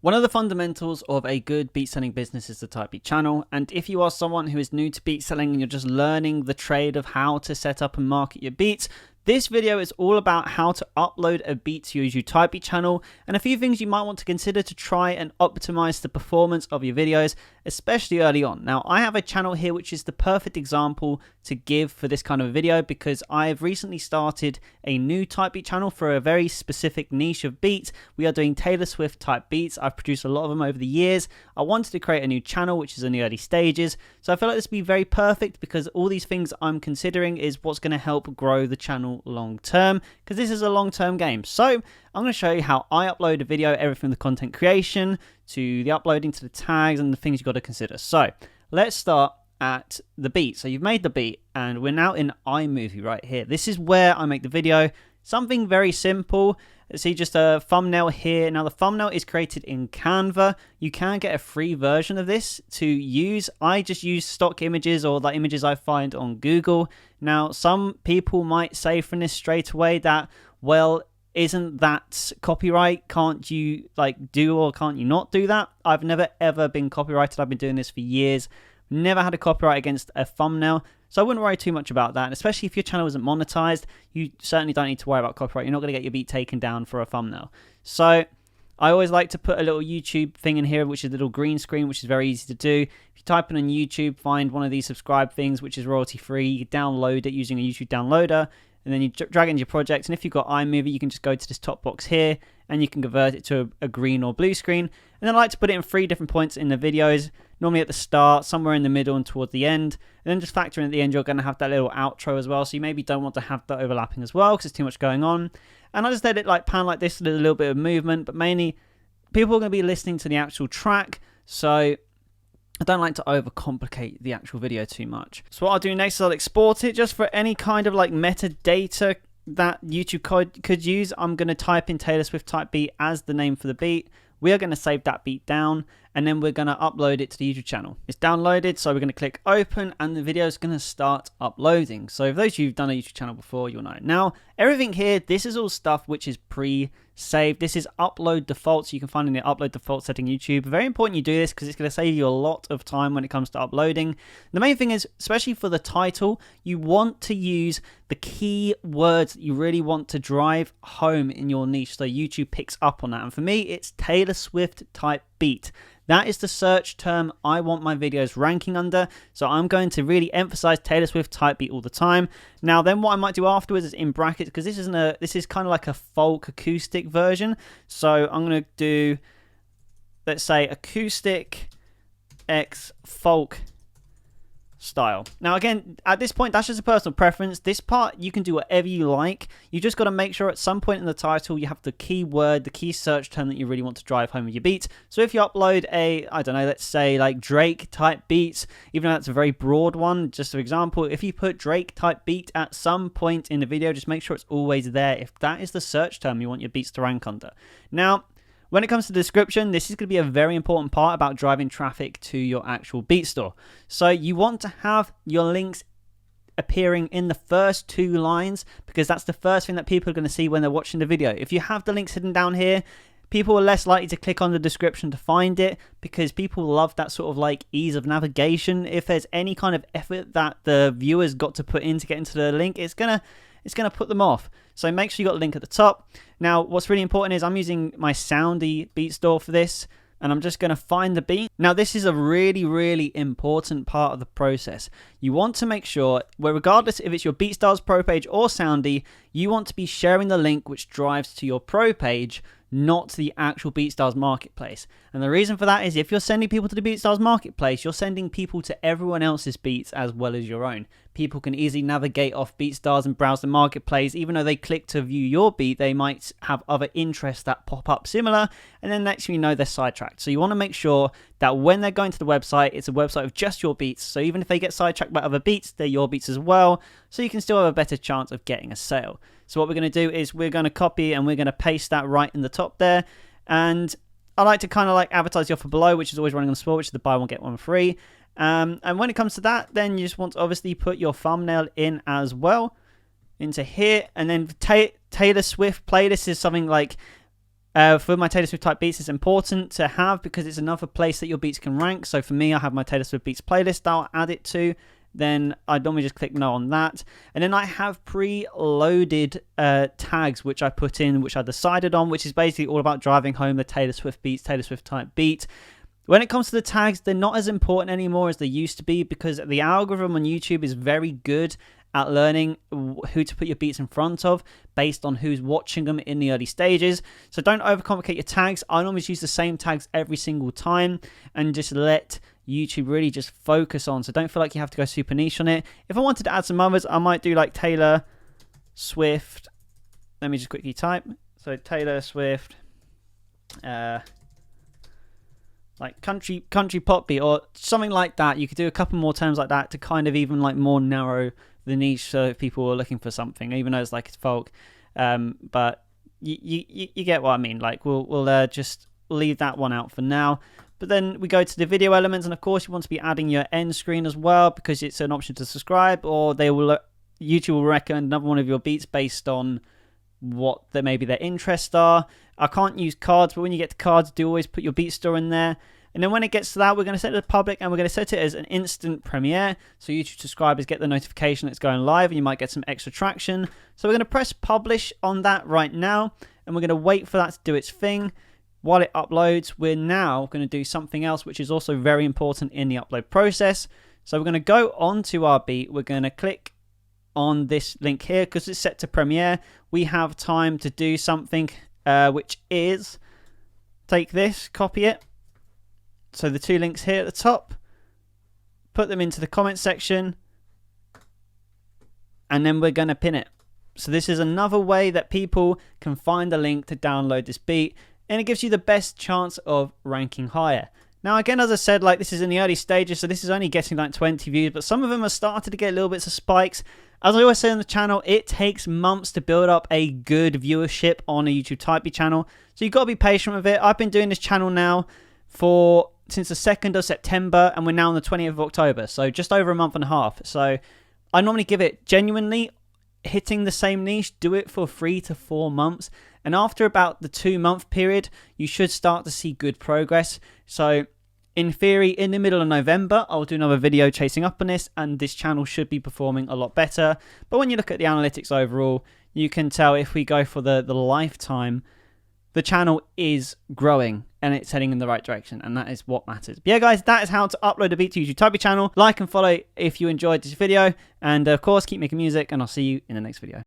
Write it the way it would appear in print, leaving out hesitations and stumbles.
One of the fundamentals of a good beat selling business is the Typebeat channel, and if you are someone who is new to beat selling and you're just learning the trade of how to set up and market your beats, this video is all about how to upload a beat to your YouTube Typebeat channel and a few things you might want to consider to try and optimize the performance of your videos, especially early on. Now, I have a channel here which is the perfect example to give for this kind of video because I've recently started a new Typebeat channel for a very specific niche of beats. We are doing Taylor Swift type beats. I've produced a lot of them over the years. I wanted to create a new channel which is in the early stages, so I feel like this would be very perfect because all these things I'm considering is what's going to help grow the channel long term, because this is a long term game. So I'm going to show you how I upload a video, everything from the content creation to the uploading to the tags and the things you've got to consider. So let's start at the beat. So you've made the beat and we're now in iMovie right here. This is where I make the video. Something very simple. See, just a thumbnail here. Now the thumbnail is created in Canva. You can get a free version of this to use. I just use stock images or the images I find on Google. Now some people might say from this straight away that, well, isn't that copyright? Can't you do or can't you not do that? I've never ever been copyrighted. I've been doing this for years. Never had a copyright against a thumbnail. So I wouldn't worry too much about that. And especially if your channel isn't monetized, you certainly don't need to worry about copyright. You're not going to get your beat taken down for a thumbnail. So I always like to put a little YouTube thing in here, which is a little green screen, which is very easy to do. If you type in on YouTube, find one of these subscribe things, which is royalty free. You download it using a YouTube downloader, and then you drag it into your project. And if you've got iMovie, you can just go to this top box here, and you can convert it to a green or blue screen. And then I like to put it in 3 different points in the videos, normally at the start, somewhere in the middle, and towards the end. And then just factor in at the end, you're going to have that little outro as well. So you maybe don't want to have that overlapping as well, because there's too much going on. And I just let it pan like this, with a little bit of movement, but mainly people are going to be listening to the actual track. So I don't like to overcomplicate the actual video too much. So what I'll do next is I'll export it just for any kind of metadata that YouTube could use. I'm going to type in Taylor Swift type beat as the name for the beat. We are going to save that beat down and then we're going to upload it to the YouTube channel. It's downloaded, so we're going to click open and the video is going to start uploading. So for those of you who've done a YouTube channel before, you'll know. Now, everything here, this is all stuff which is pre-saved. This is upload default, so you can find in the upload default setting YouTube. Very important you do this because it's going to save you a lot of time when it comes to uploading. The main thing is, especially for the title, you want to use the key words that you really want to drive home in your niche so YouTube picks up on that. And for me, it's Taylor Swift type beat. That is the search term I want my videos ranking under, so I'm going to really emphasize Taylor Swift type beat all the time. Now then what I might do afterwards is in brackets, because this is kind of like a folk acoustic version. So I'm going to do, let's say, acoustic x folk style. Now again, at this point, that's just a personal preference. This part, you can do whatever you like. You just got to make sure at some point in the title you have the keyword, the key search term that you really want to drive home with your beats. So if you upload a, I don't know, let's say Drake type beats, even though that's a very broad one, just for example, if you put Drake type beat at some point in the video, just make sure it's always there if that is the search term you want your beats to rank under. Now, when it comes to the description, this is going to be a very important part about driving traffic to your actual beat store. So you want to have your links appearing in the first 2 lines because that's the first thing that people are going to see when they're watching the video. If you have the links hidden down here, people are less likely to click on the description to find it because people love that sort of ease of navigation. If there's any kind of effort that the viewers got to put in to get into the link, it's going to put them off. So make sure you got a link at the top. Now, what's really important is I'm using my Soundy beat store for this, and I'm just going to find the beat. Now, this is a really, really important part of the process. You want to make sure, regardless if it's your BeatStars Pro page or Soundy, you want to be sharing the link which drives to your Pro page, not to the actual BeatStars Marketplace. And the reason for that is if you're sending people to the BeatStars Marketplace, you're sending people to everyone else's beats as well as your own. People can easily navigate off BeatStars and browse the Marketplace. Even though they click to view your beat, they might have other interests that pop up similar, and then next thing you know, they're sidetracked. So you want to make sure that when they're going to the website, it's a website of just your beats. So even if they get sidetracked by other beats, they're your beats as well. So you can still have a better chance of getting a sale. So what we're going to do is we're going to copy and we're going to paste that right in the top there. And I like to kind of advertise the offer below, which is always running on sport, which is the buy one, get one free. And when it comes to that, then you just want to obviously put your thumbnail in as well into here. And then Taylor Swift playlist is something For my Taylor Swift type beats, it's important to have because it's another place that your beats can rank. So for me, I have my Taylor Swift beats playlist I'll add it to. Then I normally just click no on that. And then I have pre-loaded tags, which I put in, which I decided on, which is basically all about driving home the Taylor Swift beats, Taylor Swift type beat. When it comes to the tags, they're not as important anymore as they used to be because the algorithm on YouTube is very good at learning who to put your beats in front of based on who's watching them in the early stages. So don't overcomplicate your tags. I normally use the same tags every single time and just let YouTube really just focus on. So don't feel like you have to go super niche on it. If I wanted to add some others, I might do like Taylor Swift. Let me just quickly type. So Taylor Swift, like country pop beat or something like that. You could do a couple more terms like that to kind of even like more narrow the niche so if people are looking for something, even though it's like it's folk. But you get what I mean. Like we'll just leave that one out for now. But then we go to the video elements, and of course you want to be adding your end screen as well because it's an option to subscribe, or YouTube will recommend another one of your beats based on what maybe their interests are. I can't use cards, but when you get to cards, do always put your beat store in there. And then when it gets to that, we're going to set it to public, and we're going to set it as an instant premiere. So YouTube subscribers get the notification it's going live, and you might get some extra traction. So we're going to press publish on that right now, and we're going to wait for that to do its thing. While it uploads, we're now going to do something else, which is also very important in the upload process. So we're going to go onto our beat. We're going to click on this link here because it's set to premiere. We have time to do something, which is take this, copy it. So the two links here at the top, put them into the comment section, and then we're going to pin it. So this is another way that people can find the link to download this beat, and it gives you the best chance of ranking higher. Now, again, as I said, like this is in the early stages, so this is only getting like 20 views, but some of them are starting to get little bits of spikes. As I always say on the channel, it takes months to build up a good viewership on a YouTube type beat channel, so you've got to be patient with it. I've been doing this channel now since the 2nd of September, and we're now on the 20th of October, so just over a month and a half. So I normally give it genuinely hitting the same niche, do it for 3 to 4 months, and after about the 2-month period, you should start to see good progress. So in theory, in the middle of November, I'll do another video chasing up on this, and this channel should be performing a lot better. But when you look at the analytics overall, you can tell if we go for the lifetime, the channel is growing and it's heading in the right direction, and that is what matters. But yeah, guys, that is how to upload a beat to YouTube type beat channel. Like and follow if you enjoyed this video, and of course, keep making music, and I'll see you in the next video.